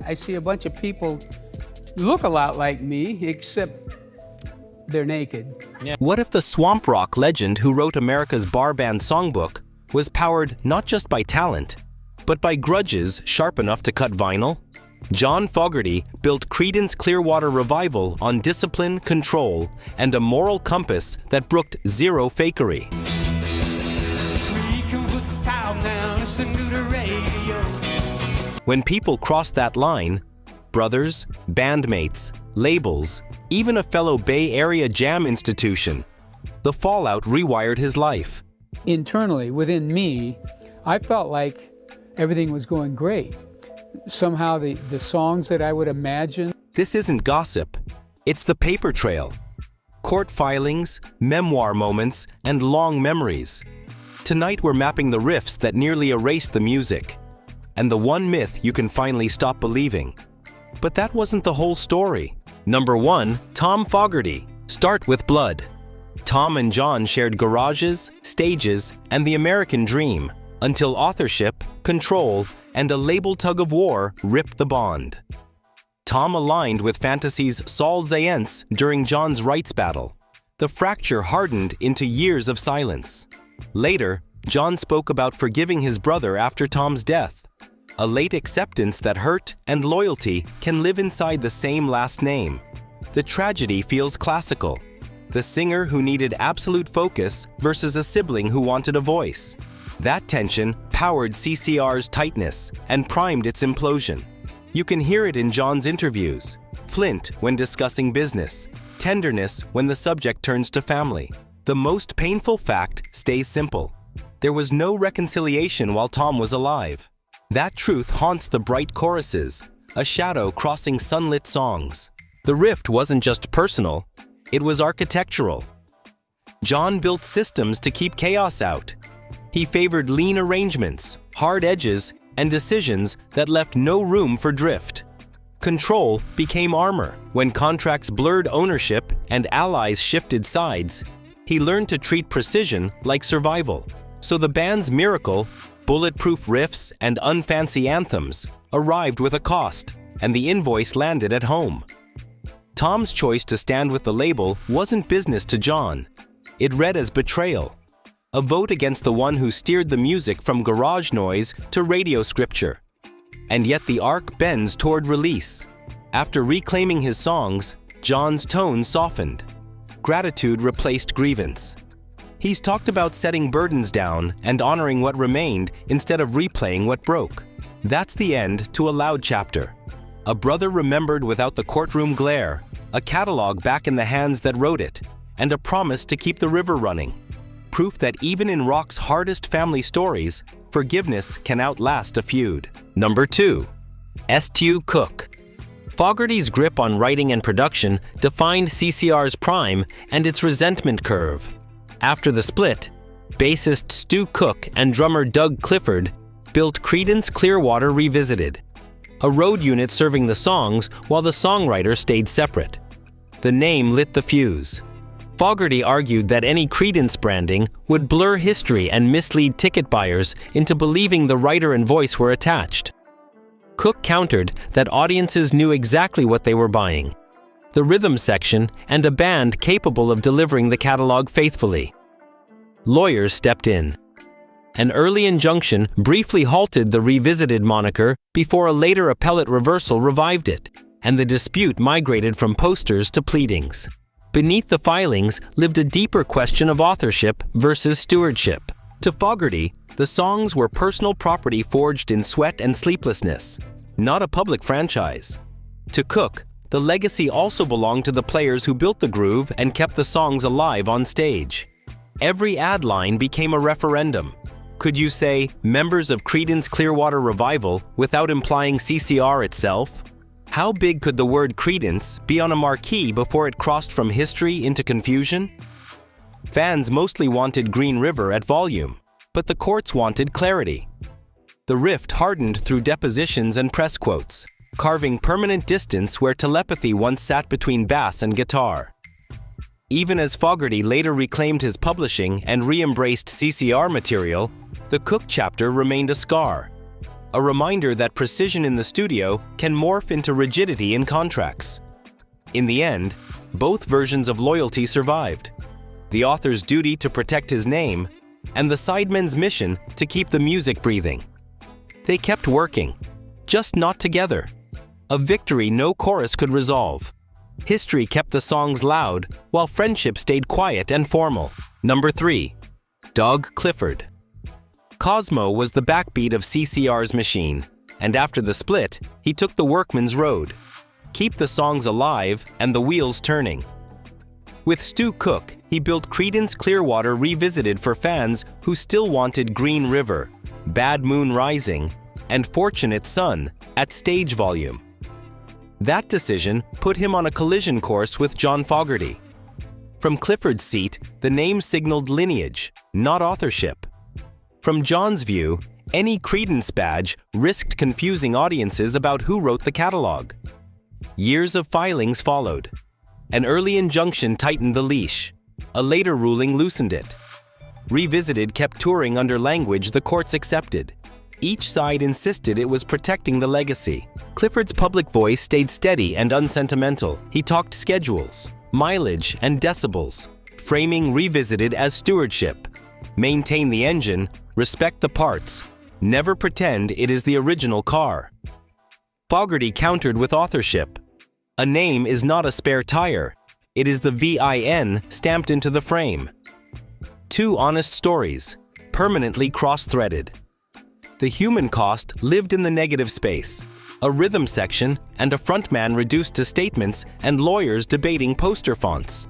I see a bunch of people look a lot like me, except they're naked. What if the swamp rock legend who wrote America's bar band songbook was powered not just by talent, but by grudges sharp enough to cut vinyl? John Fogerty built Creedence Clearwater Revival on discipline, control, and a moral compass that brooked zero fakery. When people crossed that line, brothers, bandmates, labels, even a fellow Bay Area jam institution, the fallout rewired his life. Internally, within me, I felt like everything was going great. Somehow the songs that I would imagine. This isn't gossip. It's the paper trail. Court filings, memoir moments, and long memories. Tonight we're mapping the riffs that nearly erased the music. And the one myth you can finally stop believing. But that wasn't the whole story. Number 1, Tom Fogerty. Start with blood. Tom and John shared garages, stages, and the American dream, until authorship, control, and a label tug-of-war ripped the bond. Tom aligned with fantasy's Saul Zaentz during John's rights battle. The fracture hardened into years of silence. Later, John spoke about forgiving his brother after Tom's death. A late acceptance that hurt and loyalty can live inside the same last name. The tragedy feels classical. The singer who needed absolute focus versus a sibling who wanted a voice. That tension powered CCR's tightness and primed its implosion. You can hear it in John's interviews. Flint when discussing business. Tenderness when the subject turns to family. The most painful fact stays simple. There was no reconciliation while Tom was alive. That truth haunts the bright choruses, a shadow crossing sunlit songs. The rift wasn't just personal, it was architectural. John built systems to keep chaos out. He favored lean arrangements, hard edges, and decisions that left no room for drift. Control became armor. When contracts blurred ownership and allies shifted sides, he learned to treat precision like survival. So the band's miracle, bulletproof riffs and unfancy anthems, arrived with a cost, and the invoice landed at home. Tom's choice to stand with the label wasn't business to John. It read as betrayal. A vote against the one who steered the music from garage noise to radio scripture. And yet the arc bends toward release. After reclaiming his songs, John's tone softened. Gratitude replaced grievance. He's talked about setting burdens down and honoring what remained instead of replaying what broke. That's the end to a loud chapter. A brother remembered without the courtroom glare, a catalog back in the hands that wrote it, and a promise to keep the river running. Proof that even in rock's hardest family stories, forgiveness can outlast a feud. Number 2. Stu Cook. Fogerty's grip on writing and production defined CCR's prime and its resentment curve. After the split, bassist Stu Cook and drummer Doug Clifford built Creedence Clearwater Revisited, a road unit serving the songs while the songwriter stayed separate. The name lit the fuse. Fogerty argued that any Creedence branding would blur history and mislead ticket buyers into believing the writer and voice were attached. Cook countered that audiences knew exactly what they were buying: the rhythm section and a band capable of delivering the catalog faithfully. Lawyers stepped in. An early injunction briefly halted the Revisited moniker before a later appellate reversal revived it, and the dispute migrated from posters to pleadings. Beneath the filings lived a deeper question of authorship versus stewardship. To Fogerty, the songs were personal property forged in sweat and sleeplessness, not a public franchise. To Cook, the legacy also belonged to the players who built the groove and kept the songs alive on stage. Every ad line became a referendum. Could you say members of Creedence Clearwater Revival without implying CCR itself? How big could the word Creedence be on a marquee before it crossed from history into confusion? Fans mostly wanted Green River at volume, but the courts wanted clarity. The rift hardened through depositions and press quotes, carving permanent distance where telepathy once sat between bass and guitar. Even as Fogerty later reclaimed his publishing and re-embraced CCR material, the Cook chapter remained a scar. a reminder that precision in the studio can morph into rigidity in contracts. In the end, both versions of loyalty survived: the author's duty to protect his name, and the sidemen's mission to keep the music breathing. They kept working, just not together. A victory no chorus could resolve. History kept the songs loud, while friendship stayed quiet and formal. Number 3. Doug Clifford. Cosmo was the backbeat of CCR's machine, and after the split, he took the workman's road. Keep the songs alive and the wheels turning. With Stu Cook, he built Creedence Clearwater Revisited for fans who still wanted Green River, Bad Moon Rising, and Fortunate Son at stage volume. That decision put him on a collision course with John Fogerty. From Clifford's seat, the name signaled lineage, not authorship. From John's view, any Creedence badge risked confusing audiences about who wrote the catalog. Years of filings followed. An early injunction tightened the leash. A later ruling loosened it. Revisited kept touring under language the courts accepted. Each side insisted it was protecting the legacy. Clifford's public voice stayed steady and unsentimental. He talked schedules, mileage, and decibels, framing Revisited as stewardship. Maintain the engine, respect the parts, never pretend it is the original car. Fogerty countered with authorship. A name is not a spare tire. It is the VIN stamped into the frame. Two honest stories, permanently cross-threaded. The human cost lived in the negative space, a rhythm section and a frontman reduced to statements and lawyers debating poster fonts.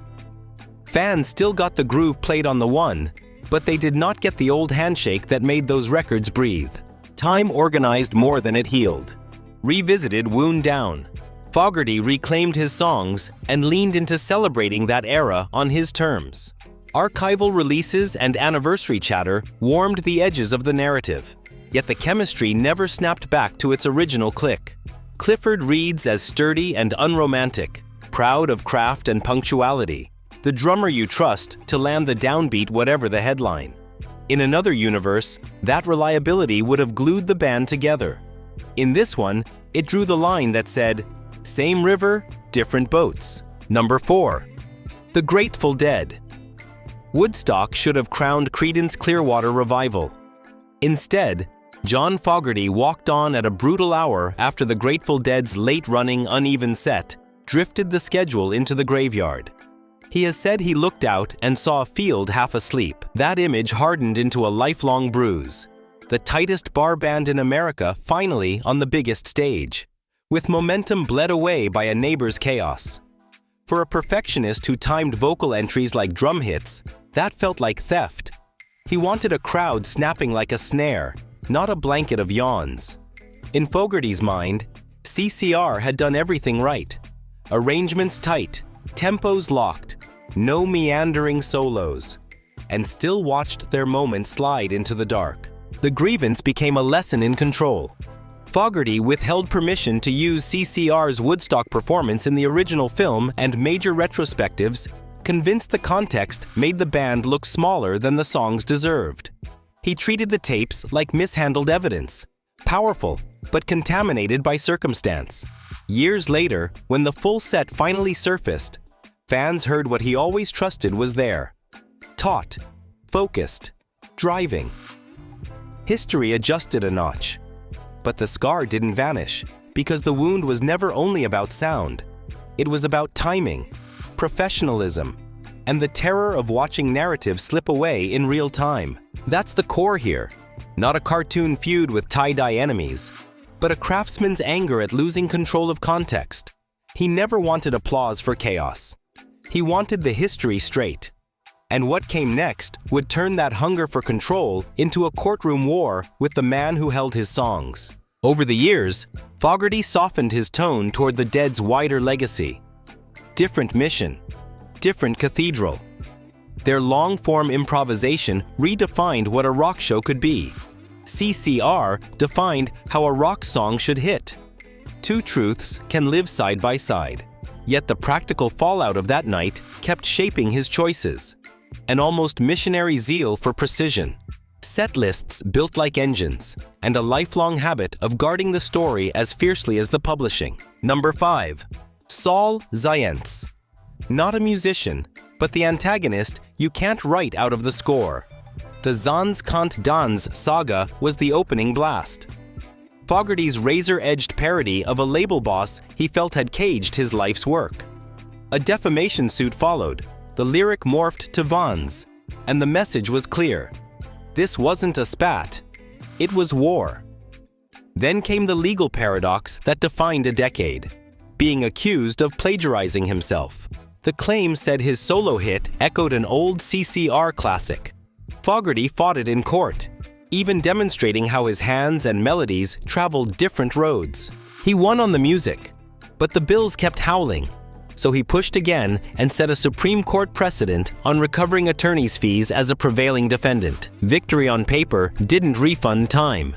Fans still got the groove played on the one, but they did not get the old handshake that made those records breathe. Time organized more than it healed. Revisited wound down. Fogerty reclaimed his songs and leaned into celebrating that era on his terms. Archival releases and anniversary chatter warmed the edges of the narrative. Yet the chemistry never snapped back to its original click. Clifford reads as sturdy and unromantic, proud of craft and punctuality, the drummer you trust to land the downbeat whatever the headline. In another universe, that reliability would have glued the band together. In this one, it drew the line that said, "Same river, different boats." Number 4. The Grateful Dead. Woodstock should have crowned Creedence Clearwater Revival. Instead, John Fogerty walked on at a brutal hour after the Grateful Dead's late-running uneven set drifted the schedule into the graveyard. He has said he looked out and saw a field half asleep. That image hardened into a lifelong bruise. The tightest bar band in America finally on the biggest stage, with momentum bled away by a neighbor's chaos. For a perfectionist who timed vocal entries like drum hits, that felt like theft. He wanted a crowd snapping like a snare, not a blanket of yawns. In Fogerty's mind, CCR had done everything right. Arrangements tight, tempos locked, no meandering solos, and still watched their moment slide into the dark. The grievance became a lesson in control. Fogerty withheld permission to use CCR's Woodstock performance in the original film and major retrospectives, convinced the context made the band look smaller than the songs deserved. He treated the tapes like mishandled evidence, powerful but contaminated by circumstance. Years later, when the full set finally surfaced, fans heard what he always trusted was there: taut, focused, driving. History adjusted a notch, but the scar didn't vanish because the wound was never only about sound. It was about timing, professionalism, and the terror of watching narratives slip away in real time. That's the core here. Not a cartoon feud with tie-dye enemies, but a craftsman's anger at losing control of context. He never wanted applause for chaos. He wanted the history straight. And what came next would turn that hunger for control into a courtroom war with the man who held his songs. Over the years, Fogerty softened his tone toward the Dead's wider legacy. Different mission, different cathedral. Their long-form improvisation redefined what a rock show could be. CCR defined how a rock song should hit. Two truths can live side by side. Yet the practical fallout of that night kept shaping his choices. An almost missionary zeal for precision, Set lists built like engines, and a lifelong habit of guarding the story as fiercely as the publishing. Number 5. Saul Zaentz. Not a musician, but the antagonist you can't write out of the score. The Zanz Kant Dans saga was the opening blast. Fogerty's razor-edged parody of a label boss he felt had caged his life's work. A defamation suit followed, the lyric morphed to Vans, and the message was clear. This wasn't a spat, it was war. Then came the legal paradox that defined a decade, being accused of plagiarizing himself. The claim said his solo hit echoed an old CCR classic. Fogerty fought it in court, even demonstrating how his hands and melodies traveled different roads. He won on the music, but the bills kept howling, so he pushed again and set a Supreme Court precedent on recovering attorney's fees as a prevailing defendant. Victory on paper didn't refund time.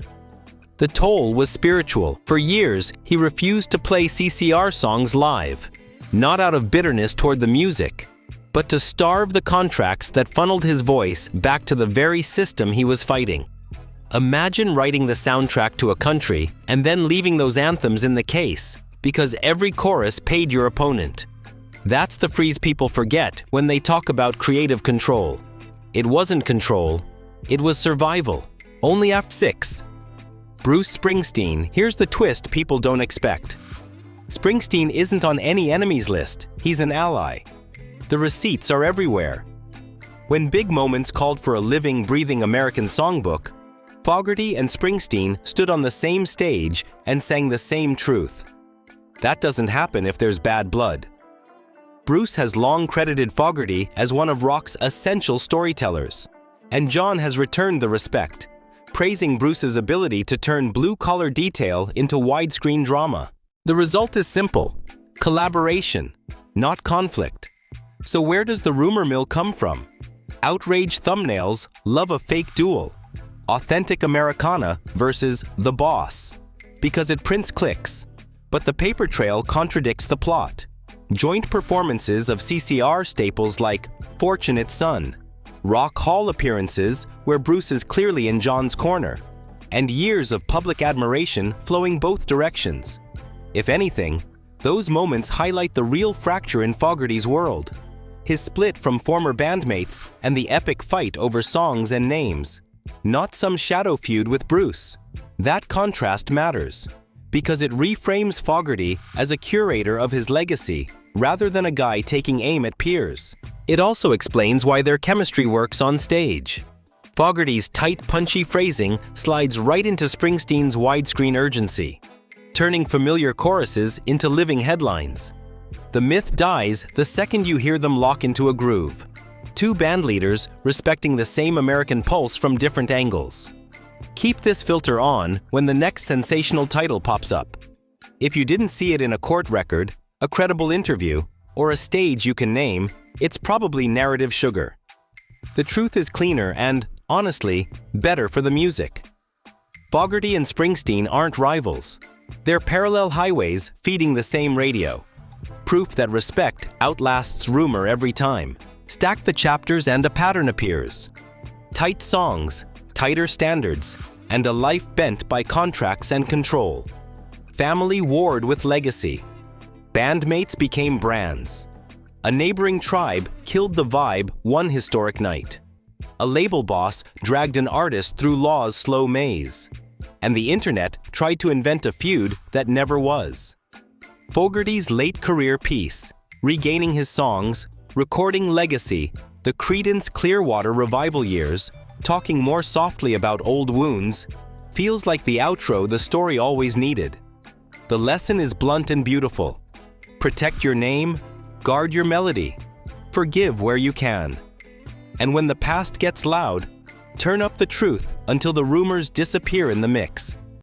The toll was spiritual. For years, he refused to play CCR songs live, not out of bitterness toward the music, but to starve the contracts that funneled his voice back to the very system he was fighting. Imagine writing the soundtrack to a country and then leaving those anthems in the case because every chorus paid your opponent. That's the freeze people forget when they talk about creative control. It wasn't control, it was survival. Only after 6. Bruce Springsteen. Here's the twist people don't expect. Springsteen isn't on any enemies list, he's an ally. The receipts are everywhere. When big moments called for a living, breathing American songbook, Fogerty and Springsteen stood on the same stage and sang the same truth. That doesn't happen if there's bad blood. Bruce has long credited Fogerty as one of rock's essential storytellers, and John has returned the respect, praising Bruce's ability to turn blue-collar detail into widescreen drama. The result is simple: collaboration, not conflict. So where does the rumor mill come from? Outraged thumbnails love a fake duel. Authentic Americana versus The Boss. Because it prints clicks. But the paper trail contradicts the plot. Joint performances of CCR staples like Fortunate Son. Rock Hall appearances where Bruce is clearly in John's corner. And years of public admiration flowing both directions. If anything, those moments highlight the real fracture in Fogerty's world. His split from former bandmates and the epic fight over songs and names. Not some shadow feud with Bruce. That contrast matters, because it reframes Fogerty as a curator of his legacy rather than a guy taking aim at peers. It also explains why their chemistry works on stage. Fogerty's tight, punchy phrasing slides right into Springsteen's widescreen urgency, turning familiar choruses into living headlines. The myth dies the second you hear them lock into a groove. Two band leaders respecting the same American pulse from different angles. Keep this filter on when the next sensational title pops up. If you didn't see it in a court record, a credible interview, or a stage you can name, it's probably narrative sugar. The truth is cleaner and, honestly, better for the music. Fogerty and Springsteen aren't rivals. They're parallel highways feeding the same radio. Proof that respect outlasts rumor every time. Stack the chapters and a pattern appears. Tight songs, tighter standards, and a life bent by contracts and control. Family warred with legacy. Bandmates became brands. A neighboring tribe killed the vibe one historic night. A label boss dragged an artist through law's slow maze. And the internet tried to invent a feud that never was. Fogerty's late career piece, regaining his songs, recording legacy, the Creedence Clearwater revival years, talking more softly about old wounds, feels like the outro the story always needed. The lesson is blunt and beautiful. Protect your name, guard your melody, forgive where you can. And when the past gets loud, turn up the truth until the rumors disappear in the mix.